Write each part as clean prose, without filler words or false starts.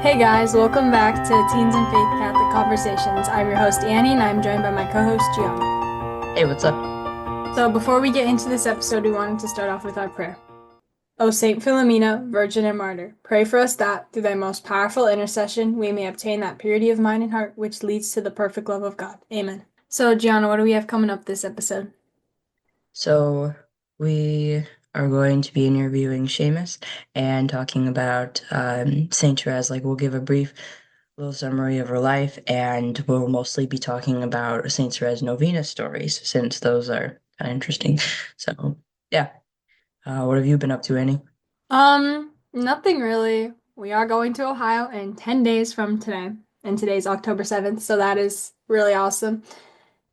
Hey guys, welcome back to Teens and Faith Catholic Conversations. I'm your host Annie and I'm joined by my co-host Gianna. Hey, what's up? So before we get into this episode, we wanted to start off with our prayer. O Saint Philomena, Virgin and Martyr, pray for us that, through thy most powerful intercession, we may obtain that purity of mind and heart which leads to the perfect love of God. Amen. So Gianna, what do we have coming up this episode? So, we are going to be interviewing Seamus and talking about Saint Therese. Like, we'll give a brief little summary of her life, and we'll mostly be talking about Saint Therese novena stories, since those are kind of interesting. So, yeah. What have you been up to, Annie? Nothing really. We are going to Ohio in 10 days from today, and today's October 7th, so that is really awesome.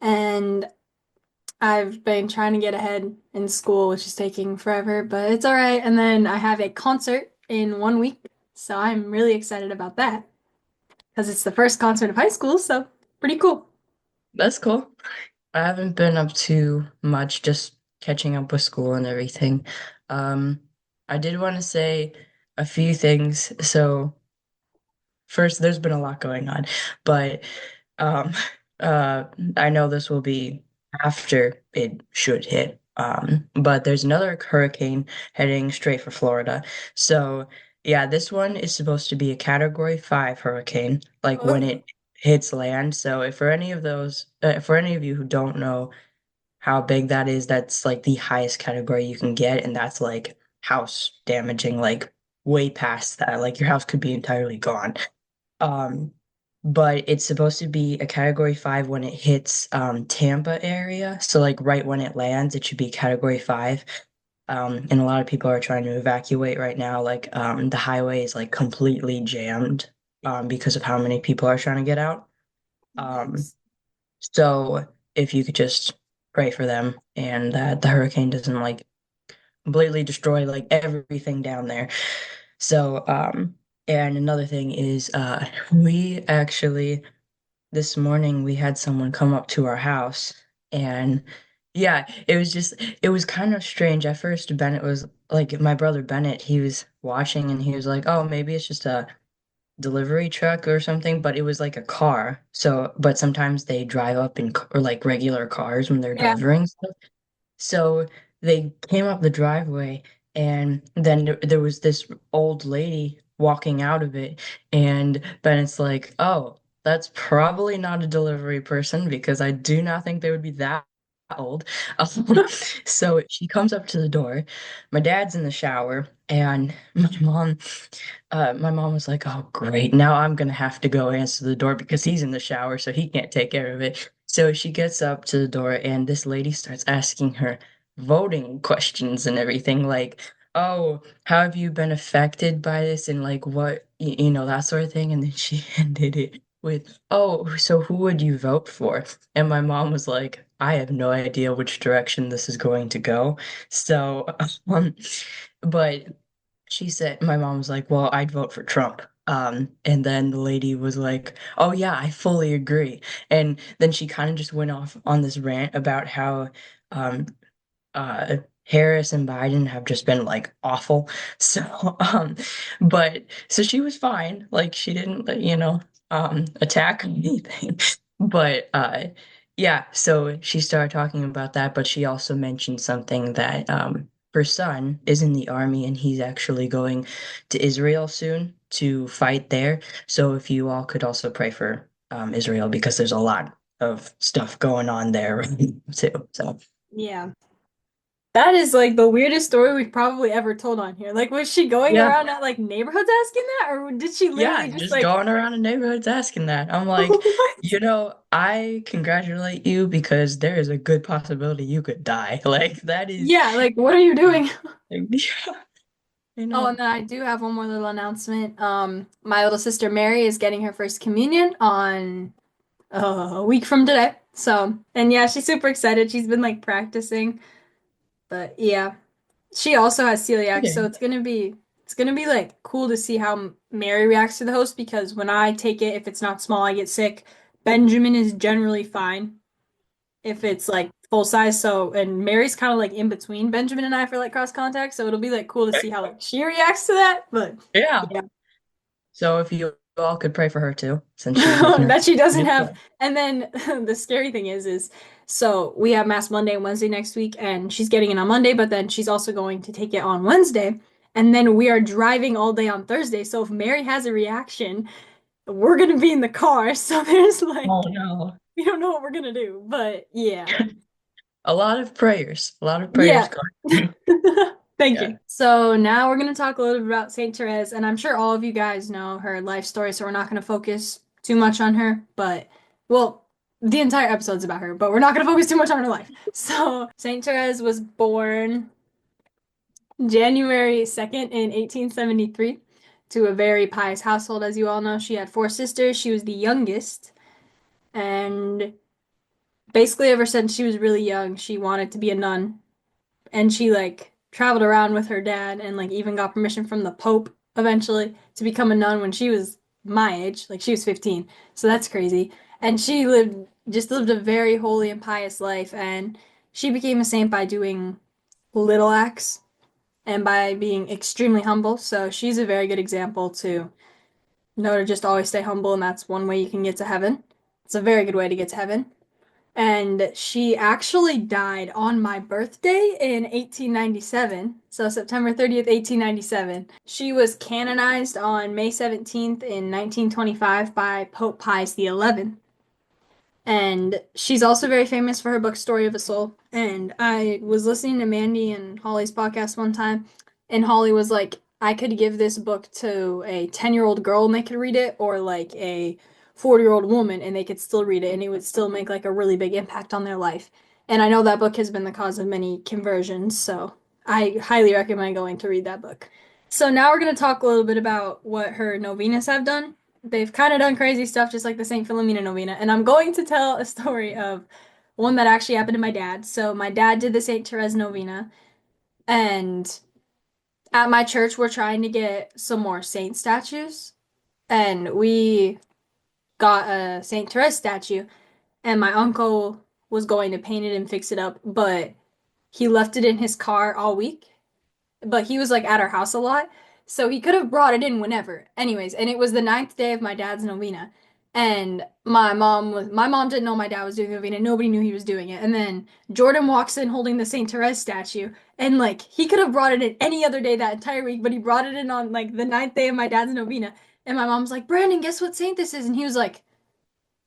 And I've been trying to get ahead in school, which is taking forever, but it's all right. And then I have a concert in 1 week, so I'm really excited about that because it's the first concert of high school, so pretty cool. That's cool. I haven't been up to much, just catching up with school and everything. Um, I did want to say a few things. So, first, there's been a lot going on, but um, uh, I know this will be after it should hit. But there's another hurricane heading straight for Florida. So, yeah, this one is supposed to be a Category 5 hurricane, like when Oh, it hits land. So, if for any of those, for any of you who don't know how big that is, that's like the highest category you can get, and that's like house damaging, like way past that. Like your house could be entirely gone. Um, but it's supposed to be a Category 5 when it hits Tampa area. So like right when it lands, it should be Category 5. And a lot of people are trying to evacuate right now. Like the highway is like completely jammed because of how many people are trying to get out. Um, yikes. so if you could just pray for them and that the hurricane doesn't like completely destroy like everything down there. So, and another thing is, we actually this morning we had someone come up to our house, and yeah, it was kind of strange. At first, Bennett was like, my brother Bennett, he was watching and he was like, oh, maybe it's just a delivery truck or something, but it was like a car. So, but sometimes they drive up in or like regular cars when they're Yeah. delivering stuff. So they came up the driveway, and then there was this old lady walking out of it, and Bennett's like, "Oh, that's probably not a delivery person because I do not think they would be that old." So she comes up to the door. My dad's in the shower, and my mom was like, "Oh, great! Now I'm gonna have to go answer the door because he's in the shower, so he can't take care of it." So she gets up to the door, and this lady starts asking her voting questions and everything, like, "Oh, how have you been affected by this?" And like, what, that sort of thing. And then she ended it with, "Oh, so who would you vote for?" And my mom was like, "I have no idea which direction this is going to go." So, um, but my mom was like, "Well, I'd vote for Trump." And then the lady was like, "Oh yeah, I fully agree." And then she kind of just went off on this rant about how um uh Harris and Biden have just been like awful. So but so she was fine. Like she didn't, attack anything. But yeah, so she started talking about that, but she also mentioned something that her son is in the army and he's actually going to Israel soon to fight there. So if you all could also pray for Israel because there's a lot of stuff going on there too. So Yeah. That is like the weirdest story we've probably ever told on here. Like, was she going yeah. around at like neighborhoods asking that, or did she Yeah, literally just just like, going around the neighborhoods asking that. I'm like, what? I congratulate you because there is a good possibility you could die. Like that is, Yeah, like, what are you doing? yeah, I Oh, know. and then I do have one more little announcement. My little sister Mary is getting her first communion on a week from today. So, and yeah, she's super excited. She's been like practicing, but yeah, she also has celiac, so Okay. it's gonna be like cool to see how Mary reacts to the host because when I take it, if it's not small, I get sick. Benjamin is generally fine if it's like full size. So, and Mary's kind of like in between Benjamin and I for like cross contact, so it'll be like cool to see how like she reacts to that. But Yeah. yeah. So if you all could pray for her too, since she's making her that she doesn't have. new. And then the scary thing is so we have Mass Monday and Wednesday next week, and she's getting it on Monday, but then she's also going to take it on Wednesday. And then we are driving all day on Thursday. So if Mary has a reaction, we're gonna be in the car. So there's Oh like, no. we don't know what we're gonna do. But yeah. A lot of prayers. A lot of prayers Yeah. going through. Thank Yeah. you. So now we're going to talk a little bit about Saint Therese, and I'm sure all of you guys know her life story, so we're not going to focus too much on her, but well, the entire episode's about her, but we're not going to focus too much on her life. So Saint Therese was born January 2nd in 1873 to a very pious household, as you all know. She had four sisters. She was the youngest, and basically ever since she was really young, she wanted to be a nun, and she like traveled around with her dad and like even got permission from the Pope eventually to become a nun when she was my age, like she was 15. So that's crazy. And she lived a very holy and pious life, and she became a saint by doing little acts and by being extremely humble. So she's a very good example to know to just always stay humble, and that's one way you can get to heaven. It's a very good way to get to heaven. And she actually died on my birthday in 1897. So September 30th, 1897. She was canonized on May 17th in 1925 by Pope Pius XI. And she's also very famous for her book Story of a Soul. And I was listening to Mandy and Holly's podcast one time, and Holly was like, I could give this book to a 10-year-old girl and they could read it, or like a 40-year-old woman and they could still read it, and it would still make like a really big impact on their life. And I know that book has been the cause of many conversions, so I highly recommend going to read that book. So now we're going to talk a little bit about what her novenas have done. They've kind of done crazy stuff, just like the St. Philomena novena. And I'm going to tell a story of one that actually happened to my dad. So my dad did the St. Therese novena, and at my church, we're trying to get some more saint statues. And we got a St. Therese statue, and my uncle was going to paint it and fix it up, but he left it in his car all week, but he was like at our house a lot, so he could have brought it in whenever. Anyways, and it was the ninth day of my dad's novena, and my mom didn't know my dad was doing the novena. Nobody knew he was doing it. And then Jordan walks in holding the Saint Therese statue, and like he could have brought it in any other day that entire week, but he brought it in on like the ninth day of my dad's novena. And my mom's like, Brandon, guess what saint this is? And he was like,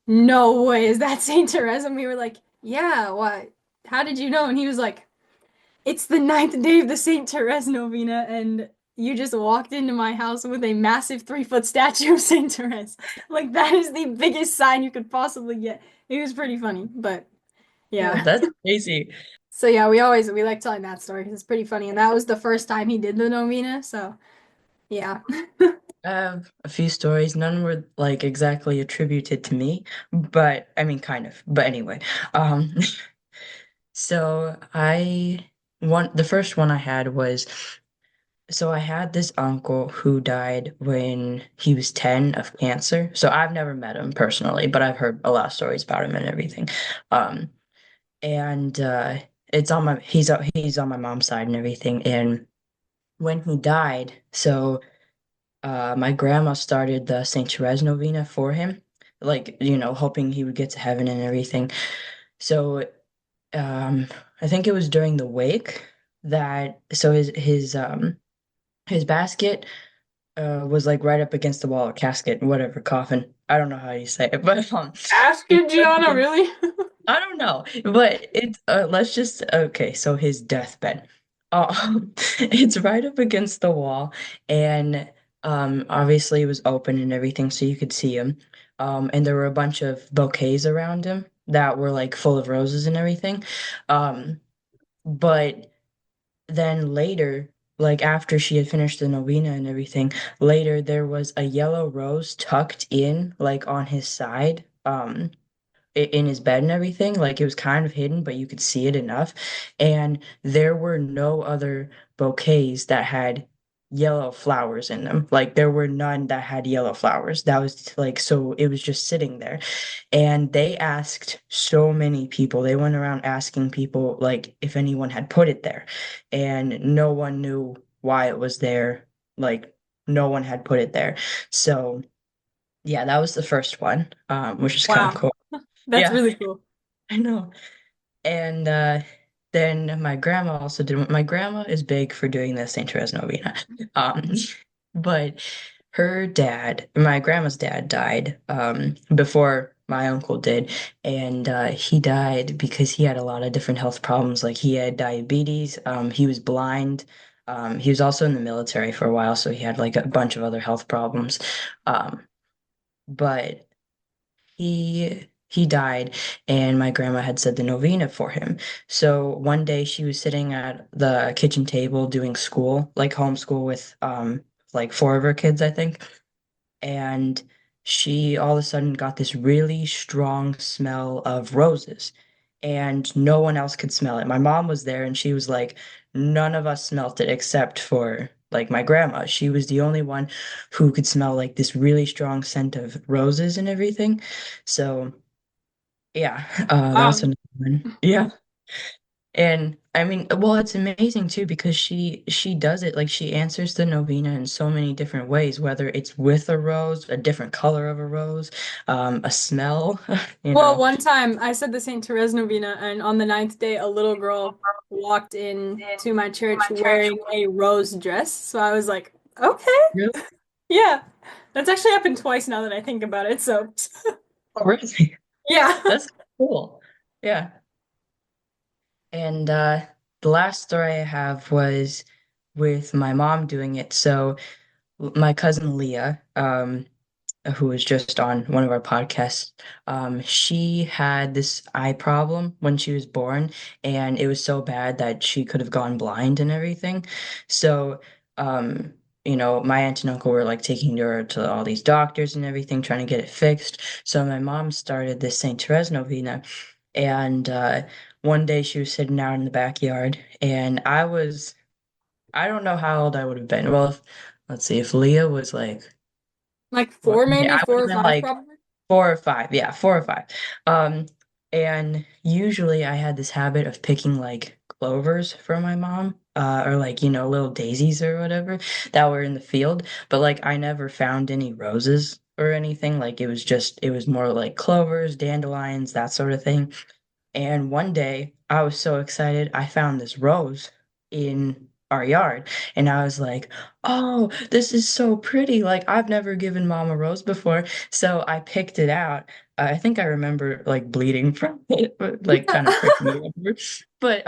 no way, is that Saint Therese? And we were like, yeah, what? How did you know? And he was like, it's the ninth day of the Saint Therese novena, and you just walked into my house with a massive 3-foot statue of Saint Therese. Like, that is the biggest sign you could possibly get. It was pretty funny, but Oh, yeah. that's crazy. So yeah, we like telling that story because it's pretty funny, and that was the first time he did the novena, so yeah. I have a few stories. None were like exactly attributed to me, but I mean, kind of. But anyway, um, so the first one I had was so I had this uncle who died when he was 10 of cancer. So I've never met him personally, but I've heard a lot of stories about him and everything. Um, and it's on my he's on my mom's side and everything. And when he died, so my grandma started the Saint Therese novena for him, like, hoping he would get to heaven and everything. So um, I think it was during the wake that so his basket was like right up against the wall, or casket, whatever, coffin. I don't know how you say it, but Ask it's it, right up Gianna, against really? I don't know, but it's let's just okay. So his deathbed, it's right up against the wall, and obviously it was open and everything, so you could see him. And there were a bunch of bouquets around him that were like full of roses and everything. But then later, like after she had finished the novena and everything, later there was a yellow rose tucked in, like on his side. In his bed and everything. Like it was kind of hidden, but you could see it enough. And there were no other bouquets that had yellow flowers in them. Like there were none that had yellow flowers. That was like, so it was just sitting there. And they asked so many people. They went around asking people like if anyone had put it there. And no one knew why it was there. Like no one had put it there. So Yeah, that was the first one, which is kind of Wow, cool. that's Yeah, really cool. I know. And then my grandma also did one. My grandma is big for doing the Saint Therese novena. Um, but my grandma's dad died before my uncle did, and he died because he had a lot of different health problems. Like he had diabetes, he was blind, he was also in the military for a while, so he had like a bunch of other health problems. But he died, and my grandma had said the novena for him. So one day she was sitting at the kitchen table doing school, like homeschool with like four of her kids, I think. And she all of a sudden got this really strong smell of roses, and no one else could smell it. My mom was there, and she was like, none of us smelt it except for like my grandma. She was the only one who could smell like this really strong scent of roses and everything. So yeah, that's Wow. another one. Yeah. And I mean, well, it's amazing too because she does it like she answers the novena in so many different ways, whether it's with a rose, a different color of a rose, a smell, you Well, know. one time I said the Saint Therese novena, and on the ninth day, a little girl walked in to my church wearing a rose dress. So I was like, okay, Really? yeah. That's actually happened twice now that I think about it. So, Oh, really? yeah. That's cool. Yeah. And the last story I have was with my mom doing it. So my cousin Leah, who was just on one of our podcasts, she had this eye problem when she was born, and it was so bad that she could have gone blind and everything. So, um, my aunt and uncle were like taking her to all these doctors and everything, trying to get it fixed. So my mom started this Saint Therese novena, and one day she was sitting out in the backyard, and I don't know how old I would have been. Well, let's see, if Leah was like Like what? four, Yeah, maybe I would four have or been five, like probably. 4 or 5. Yeah, 4 or 5. Um, and usually I had this habit of picking like clovers for my mom, or like, little daisies or whatever that were in the field. But like I never found any roses or anything. Like it was more like clovers, dandelions, that sort of thing. And one day I was so excited, I found this rose in our yard. And I was like, oh, this is so pretty. Like, I've never given mom a rose before. So I picked it out. I think I remember like bleeding from it, but, like kind of pricking it over. But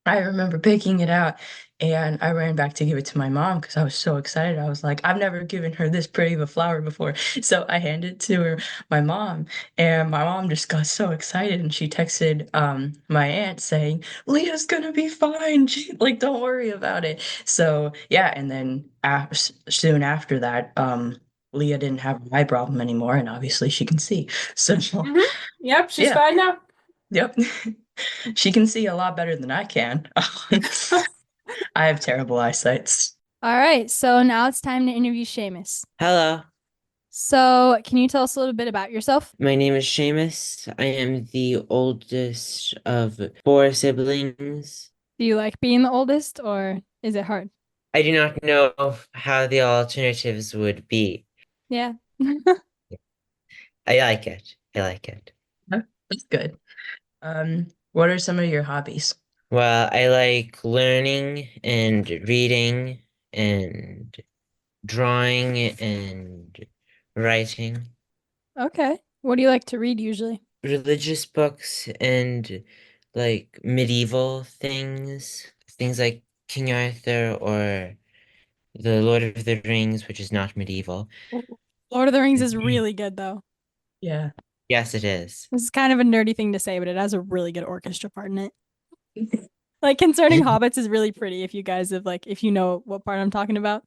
I remember picking it out, and I ran back to give it to my mom because I was so excited. I was like, I've never given her this pretty of a flower before. So I handed it to my mom, and my mom just got so excited, and she texted my aunt saying, "Leah's gonna be fine. Like, don't worry about it." So yeah, and then soon after that, Leah didn't have an eye problem anymore, and obviously she can see. So Hmm. Yep, she's yeah, fine now. yep. She can see a lot better than I can. I have terrible eyesight. All right, so now it's time to interview Seamus. Hello, So, can you tell us a little bit about yourself? my name is Seamus. I am the oldest of four siblings. Do you like being the oldest, or is it hard? I do not know how the alternatives would be. Yeah. I like it. I like it. That's good. What are some of your hobbies? Well, I like learning and reading and drawing and writing, Okay. What do you like to read usually? religious books and like medieval things, things like King Arthur or The Lord of the Rings, which is not medieval. Lord of the Rings is really good, though. Yeah. Yes, it is. This is kind of a nerdy thing to say, but it has a really good orchestra part in it. Like concerning hobbits is really pretty if you guys have if you know what part I'm talking about.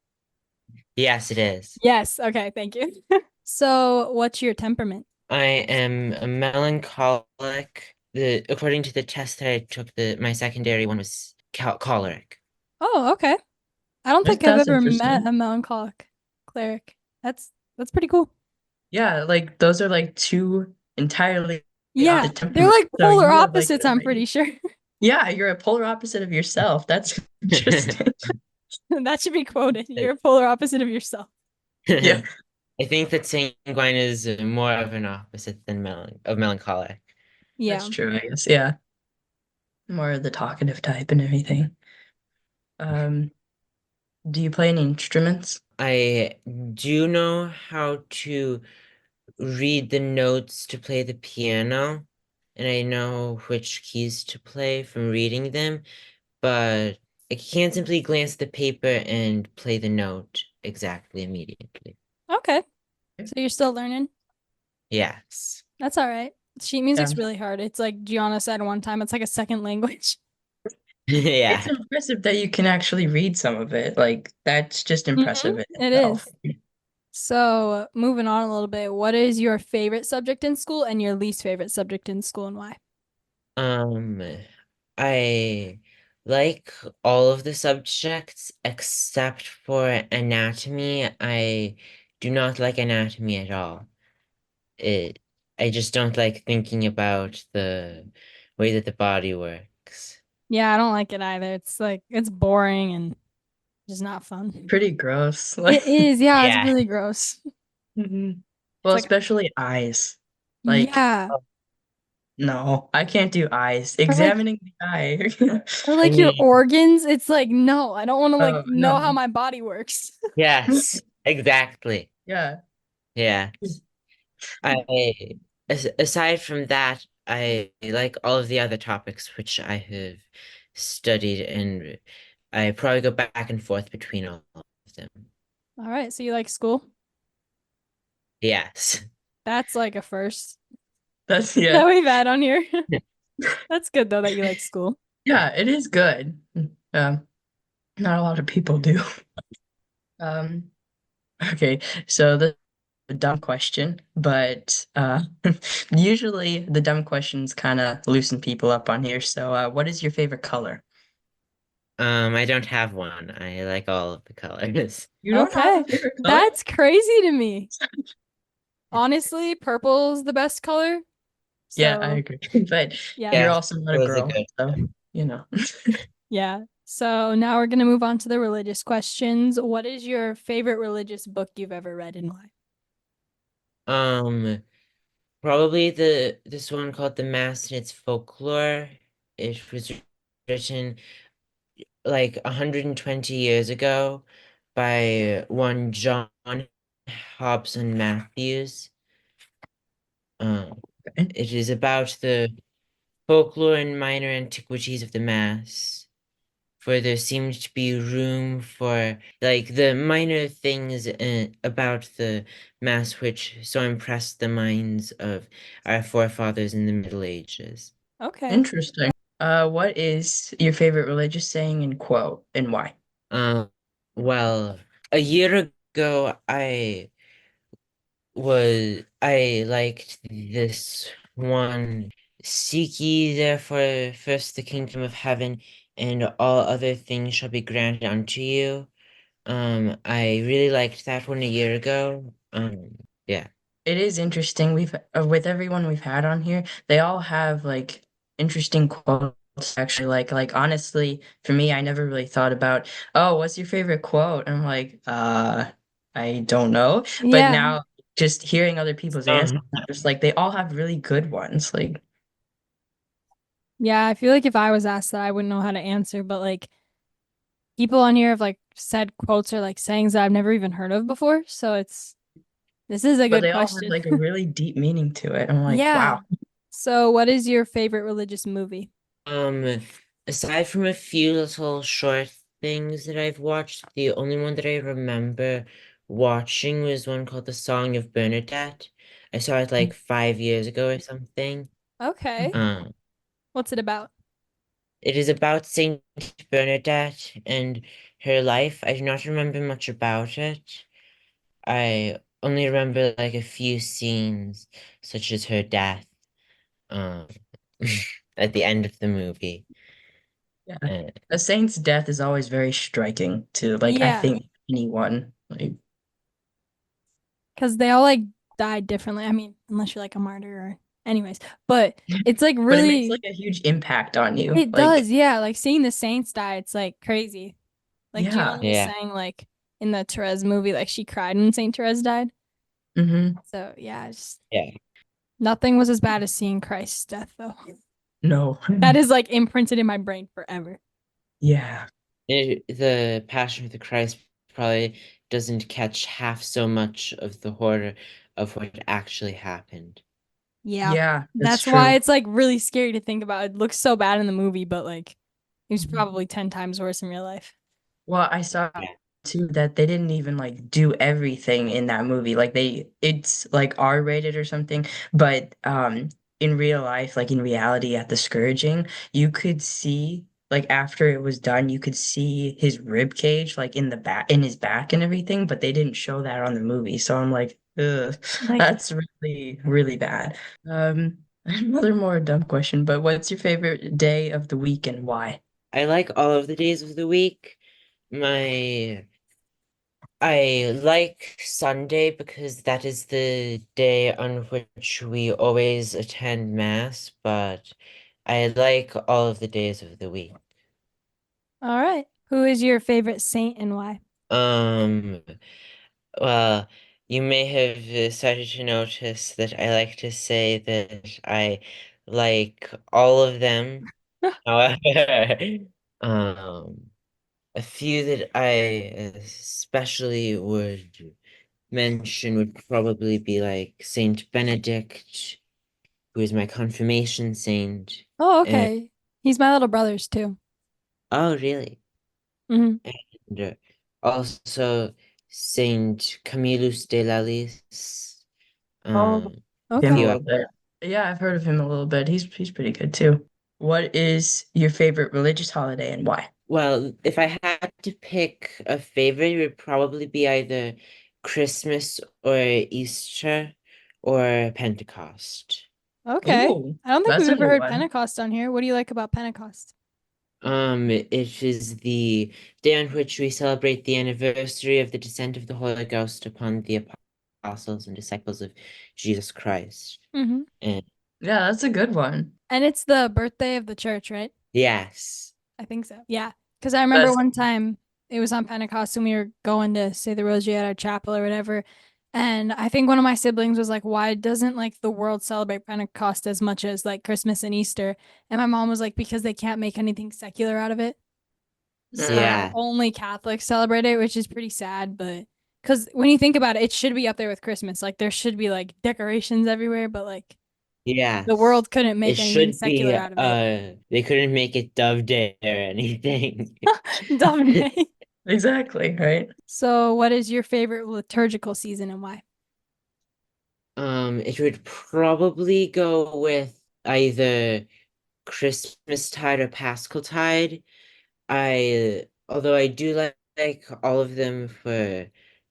Yes, it is. Yes, okay, thank you. So, what's your temperament? I am a melancholic. According to the test that I took, my secondary one was choleric. Oh, okay. I don't think I've That's ever met interesting. a melancholic cleric. That's pretty cool. Yeah, like those are like two entirely Yeah, opposite they're temperaments. like So polar you have like opposites, I'm pretty sure. yeah, you're a polar opposite of yourself. That's interesting. That should be quoted. You're a polar opposite of yourself. Yeah. I think that sanguine is more of an opposite than melancholic. That's Yeah. true, I guess. Yeah. More of the talkative type and everything. Um, do you play any instruments? I do know how to read the notes to play the piano, and I know which keys to play from reading them, but I can't simply glance at the paper and play the note exactly immediately. Okay. So you're still learning? Yes. That's all right. Sheet Yeah. music's really hard. It's like Gianna said one time, it's like a second language. It's Yeah. impressive that you can actually read some of it. Like, that's just impressive in It itself. is. So, moving on a little bit, what is your favorite subject in school and your least favorite subject in school and why? Um, I like all of the subjects except for anatomy. I do not like anatomy at all. It, I just don't like thinking about the way that the body works. Yeah, I don't like it either. It's like it's boring and just not fun. Pretty gross. Like, It is, yeah, it's Yeah. really gross. mhm. It's Well, like, especially eyes. Like, yeah, no, I can't do eyes. or like, Examining the eye. or I like your mean, organs. It's like, no, I don't want to like Oh, know how no. my body works. yes, exactly. Yeah. Yes. Aside from that, I like all of the other topics which I have studied, and I probably go back and forth between all of them. All right, so you like school? Yes. That's like a first That's, that yeah. we've had on here. That's good though that you like school. Yeah, it is good. Um, not a lot of people do. Um, okay, so the dumb question, but usually the dumb questions kind of loosen people up on here. So, what is your favorite color? I don't have one. I like all of the colors. You don't have a Okay. favorite color? That's crazy to me. Honestly, purple's the best color. Yeah, I So, agree. But yeah. you're Yes, also not it a was a girl, good. so you know. Yeah. So now we're gonna move on to the religious questions. What is your favorite religious book you've ever read and why? Um, Probably this one called The Mass and Its Folklore. It was written like 120 years ago by one John Hobson Matthews. Um, it is about the folklore and minor antiquities of the Mass, for there seemed to be room for like the minor things about the Mass which so impressed the minds of our forefathers in the Middle Ages. Okay. Interesting. What is your favorite religious saying and quote, and why? Um, well, a year ago, I liked this one. Seek ye therefore first the kingdom of heaven, and all other things shall be granted unto you. I really liked that one a year ago. Yeah. It is interesting. We've with everyone we've had on here, they all have like interesting quotes. Actually, like honestly, for me, I never really thought about, oh, what's your favorite quote? And I'm like, I don't know. But Yeah. now just hearing other people's answers, Um, just like they all have really good ones. Like, Yeah, I feel like if I was asked that, I wouldn't know how to answer, but like people on here have like said quotes or like sayings that I've never even heard of before. So this is a but good they all have question. like a really deep meaning to it. I'm like, Yeah. wow. So what is your favorite religious movie? um, Aside from a few little short things that I've watched, the only one that I remember watching was one called The Song of Bernadette. I saw it like 5 years ago or something. Okay. Um, What's it about? it is about Saint Bernadette and her life. I do not remember much about it. I only remember like a few scenes, such as her death, um, at the end of the movie. Yeah. Uh, A saint's death is always very striking to like I Yeah, think anyone. Like because they all like died differently. I mean, unless you're like a martyr or anyways. But it's like but it makes really like a huge impact on you. it Like, does, yeah. Like seeing the saints die, it's like crazy. Like yeah. Gianna was yeah. saying, like in the Terz movie, like she cried when Saint Terz died. Mm-hmm. So yeah, just Yeah. nothing was as bad as seeing Christ's death though. No. That is like imprinted in my brain forever. Yeah. The Passion of the Christ probably doesn't catch half so much of the horror of what actually happened. Yeah. Yeah, that's That's why true. it's like really scary to think about. It looks so bad in the movie, but like it was probably 10 times worse in real life. Well, I saw Yeah. too that they didn't even like do everything in that movie. Like it's like R-rated or something, but in real life, like in reality at the scourging, you could see like after it was done, you could see his rib cage like in his back and everything, but they didn't show that on the movie. So I'm like, ugh, Like, that's really, really bad. Another more dumb question, but what's your favorite day of the week and why? I like all of the days of the week. My I like Sunday because that is the day on which we always attend mass, but I like all of the days of the week. all right. Who is your favorite saint and why? Um, well, you may have started to notice that I like to say that I like all of them. However, um, a few that I especially would mention would probably be like Saint Benedict, who is my confirmation saint. Oh, And okay. He's my little brother's too. oh, really? Hmm. And also Saint Camillus de la Lys. Oh, A him a Okay. few little bit. Yeah, I've heard of him a little bit. He's pretty good too. What is your favorite religious holiday and why? Well, if I had to pick a favorite, it would probably be either Christmas or Easter or Pentecost. Okay. Ooh, I don't think that's we've a ever new heard one. Pentecost on here. What do you like about Pentecost? It is the day on which we celebrate the anniversary of the descent of the Holy Ghost upon the apostles and disciples of Jesus Christ. Hmm. And Yeah, that's a good one. And it's the birthday of the church, right? yes, I think so. Yeah. Because I remember That's one time it was on Pentecost and we were going to say the rosary at our chapel or whatever. And I think one of my siblings was like, why doesn't like the world celebrate Pentecost as much as like Christmas and Easter? And my mom was like, because they can't make anything secular out of it. So yeah, only Catholics celebrate it, which is pretty sad. But because when you think about it, it should be up there with Christmas. Like there should be like decorations everywhere, but like the yes. world couldn't It make anything should be secular out of it. they couldn't make it Dove Day or anything. Dominic. exactly right. So, what is your favorite liturgical season and why? It would probably go with either Christmas tide or Paschal tide. Although I do like all of them for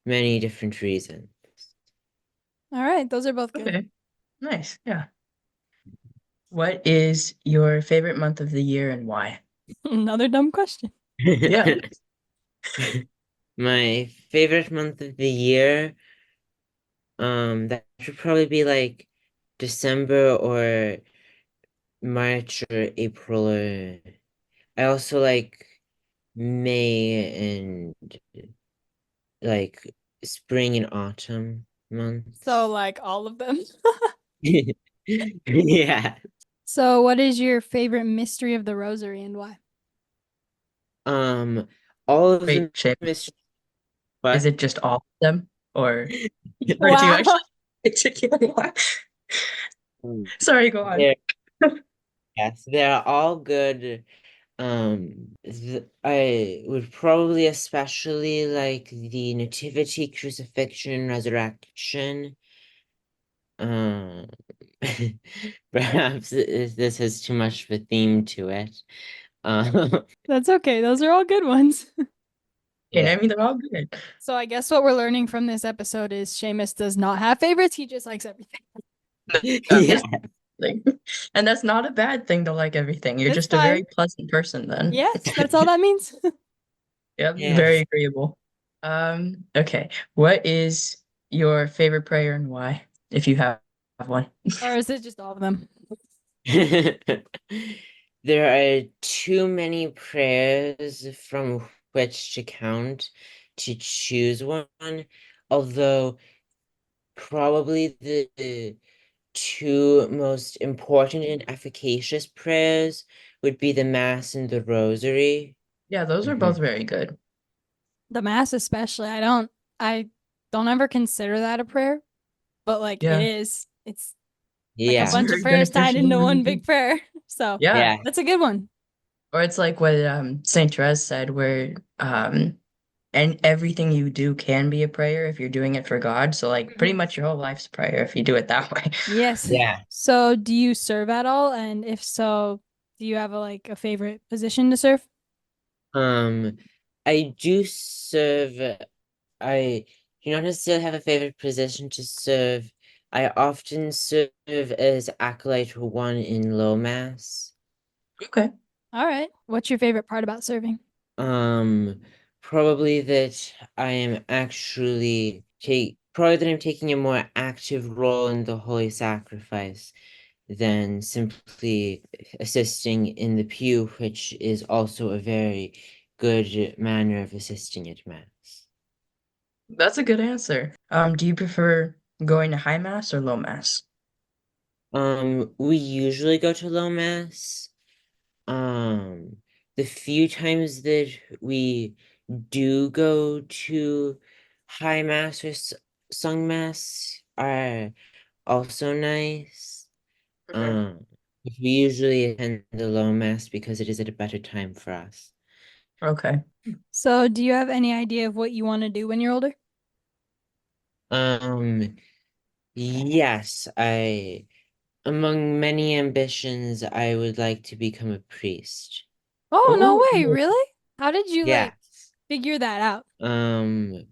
many different reasons. All right, those are both good. Okay, nice. Yeah. What is your favorite month of the year and why? Another dumb question. Yeah. My favorite month of the year, that should probably be like December or March or April or I also like May and like spring and autumn So, months. like all of them. Yeah. So, what is your favorite mystery of the rosary and why? Um, all of Wait, the Shay, mystery, is what? it just all of them or or do you Wow. actually particularly why? Sorry, go on. They're, yes, they're all good. I would probably especially like the Nativity, Crucifixion, Resurrection. Um, perhaps this has too much of a theme to it. Um, That's okay. Those are all good ones. Okay, I yeah. mean they're all good. So, I guess what we're learning from this episode is Seamus does not have favorites. He just likes everything. Just Yeah. like, and that's not a bad thing to like everything. You're It's just a fine. very pleasant person then. Yes, that's all that means. Yep, very Yes. agreeable. Okay. What is your favorite prayer and why, if you have one? Or is it just all of them? There are too many prayers from which to count to choose one, although probably the two most important and efficacious prayers would be the Mass and the Rosary. Yeah, those are both Mhm. very good. The mass especially. I don't ever consider that a prayer, but like it Yeah, is. It's like a it's Yeah, bunch of very prayers tied beneficial into and really one good. big prayer. So Yeah. yeah. that's a good one. Or it's like what Saint Terz said, where and everything you do can be a prayer if you're doing it for God. So like pretty Mhm. much your whole life's a prayer if you do it that way. Yes. Yeah. So do you serve at all? And if so, do you have a favorite position to serve? Um, I do serve, I do not necessarily have a favorite position to serve. I often serve as acolyte one in low mass. Okay. All right. What's your favorite part about serving? Um, probably that I am actually probably that I'm taking a more active role in the Holy Sacrifice than simply assisting in the pew, which is also a very good manner of assisting at Mass. That's a good answer. Do you prefer going to high mass or low mass? We usually go to low Mass. Um, the few times that we do go to high mass or sung mass are also nice. Okay. Um, we usually attend the low mass because it is at a better time for us. Okay. So, do you have any idea of what you want to do when you're older? Um, yes, among many ambitions, I would like to become a priest. Oh, no Oh, way, really? How did you Yes. figure that out? Um,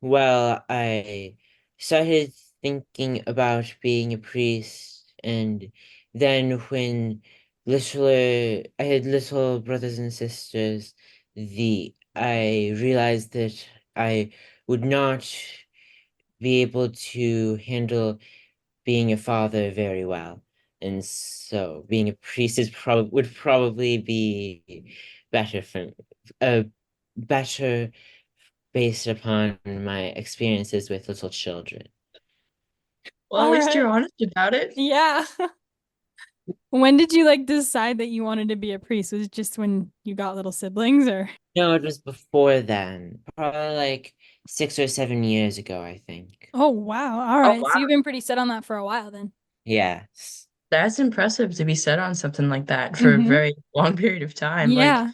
Well, I started thinking about being a priest, and then when I had little brothers and sisters, I realized that I would not be able to handle being a father very well. And so being a priest would probably be better for better based upon my experiences with little children. well, at All least right. you're honest about it. Yeah. When did you decide that you wanted to be a priest? Was it just when you got little siblings or? No, it was before then, probably like 6 or 7 years ago, I think. Oh, wow. All Oh, right. So wow. you've been pretty set on that for a while then. Yes. That's impressive to be set on something like that for a Mm-hmm. very long period of time. Like, Yeah.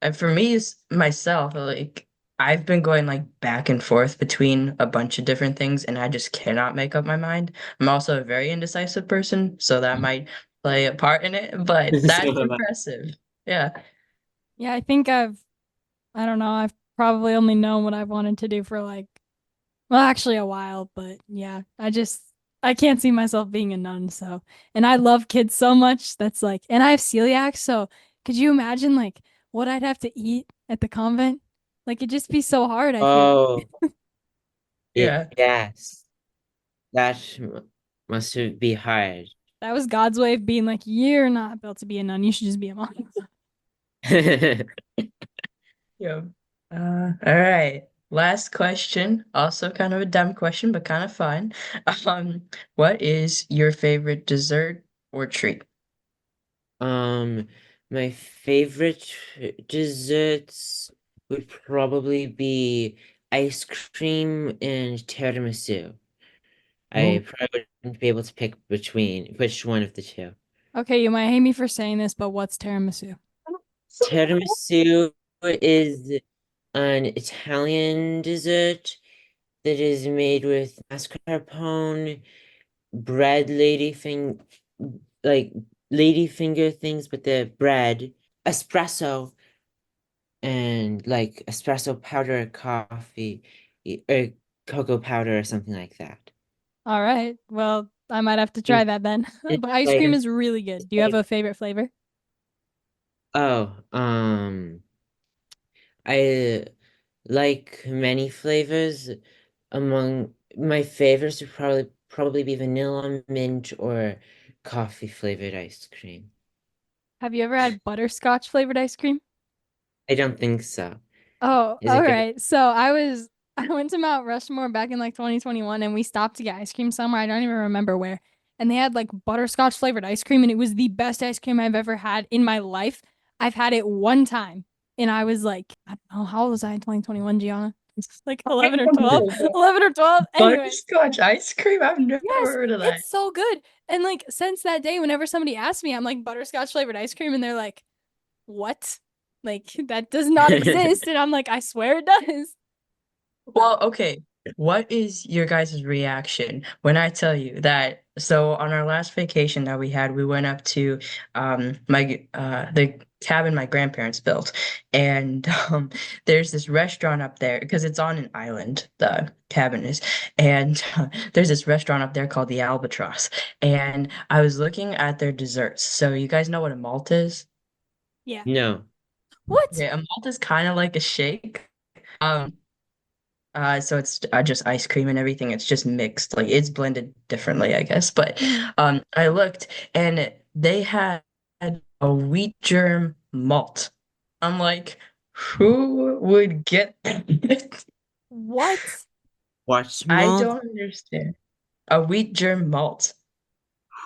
and for me, myself, like, I've been going like back and forth between a bunch of different things, and I just cannot make up my mind. I'm also a very indecisive person, so that might play a part in it, but So that's am I. impressive. Yeah. Yeah, I think I don't know, I've probably only known what I've wanted to do for well, actually a while, but yeah, I can't see myself being a nun, so. And I love kids so much. And I have celiac, so could you imagine what I'd have to eat at the convent? Like it'd just be so hard, I feel like. Oh, Yeah. yes. That must be hard. That was God's way of being like, you're not built to be a nun. You should just be a monk. Yeah. All right. Last question. Also kind of a dumb question, but kind of fun. What is your favorite dessert or treat? Um, my favorite desserts would probably be ice cream and tiramisu. Oh, I probably wouldn't be able to pick between which one of the two. Okay, you might hate me for saying this, but what's tiramisu? Tiramisu is an Italian dessert that is made with mascarpone, bread like lady finger things, but the bread, espresso, and like espresso powder, coffee, or cocoa powder, or something like that. All right. Well, I might have to try And that then. it's But ice like, cream is really good. Do you have like a favorite flavor? oh, I like many flavors. Among my favorites would probably be vanilla, mint, or coffee flavored ice cream. Have you ever had butterscotch flavored ice cream? I don't think so. Oh, Is all it good? right. So I was I went to Mount Rushmore back in like 2021 and we stopped to get ice cream somewhere. I don't even remember where. And they had like butterscotch flavored ice cream and it was the best ice cream I've ever had in my life. I've had it one time and I was like, I don't know, how old was I in 2021, Gianna? It's like 11 or 12. 11 or 12. Anyway, Butterscotch ice cream? I've never yes, heard of that. it's so good. And like since that day, whenever somebody asks me, I'm like butterscotch flavored ice cream and they're like, "What? Like that does not exist." And I'm like, "I swear it does." Well, okay. What is your guys' reaction when I tell you that? So on our last vacation that we had, we went up to my the cabin my grandparents built, and there's this restaurant up there because it's on an island. The cabin is, and there's this restaurant up there called the Albatross. And I was looking at their desserts. So you guys know what a malt is? Yeah. No. What? Okay, a malt is kind of like a shake. Um, so it's just ice cream and everything. It's just mixed, like it's blended differently, I guess. But Mhm. I looked and they had a wheat germ malt. I'm like, who would get that? What? What's I malt? don't understand. A wheat germ malt.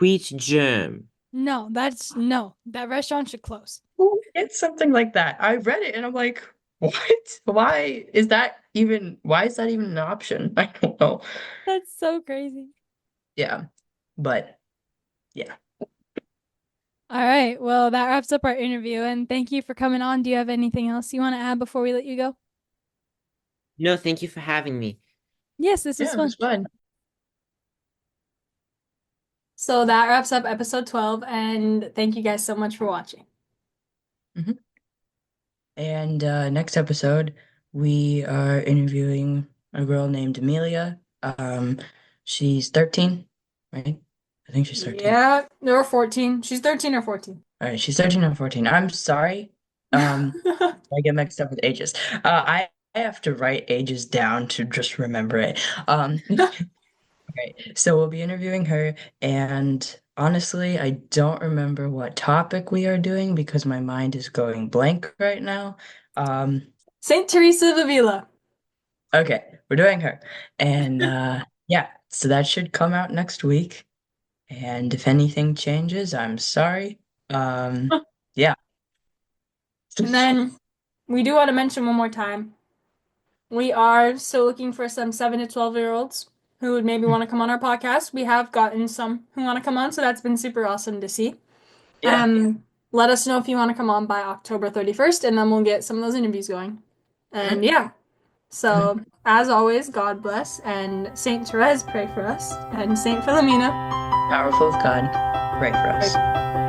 Wheat germ. No, that's no. That restaurant should close. Who would get something like that? I read it and I'm like, what? Why is that even an option? I don't know. That's so crazy. Yeah, but yeah. All right. Well, that wraps up our interview and thank you for coming on. Do you have anything else you want to add before we let you go? No, thank you for having me. Yes, this was Yeah, it was fun. fun. So that wraps up episode 12 and thank you guys so much for watching. Mhm. And next episode, we are interviewing a girl named Amelia. She's 13, right? I think she's 13. Yeah, there were 14. She's 13 or 14. All right, she's 13 or 14. I'm sorry. I get mixed up with ages. I have to write ages down to just remember it. Okay, so we'll be interviewing her, and honestly, I don't remember what topic we are doing because my mind is going blank right now. Um, Saint Teresa of Avila. Okay, we're doing her. And yeah, so that should come out next week. And if anything changes, I'm sorry. Yeah. And then we do want to mention one more time. We are still looking for some 7 to 12-year-olds who would maybe want to come on our podcast. We have gotten some who want to come on, so that's been super awesome to see. Yeah. Let us know if you want to come on by October 31st, and then we'll get some of those interviews going. And Mhm. yeah, Mhm. so as always, God bless, and Saint Therese pray for us, and Saint Philomena Powerful of God, pray for us. pray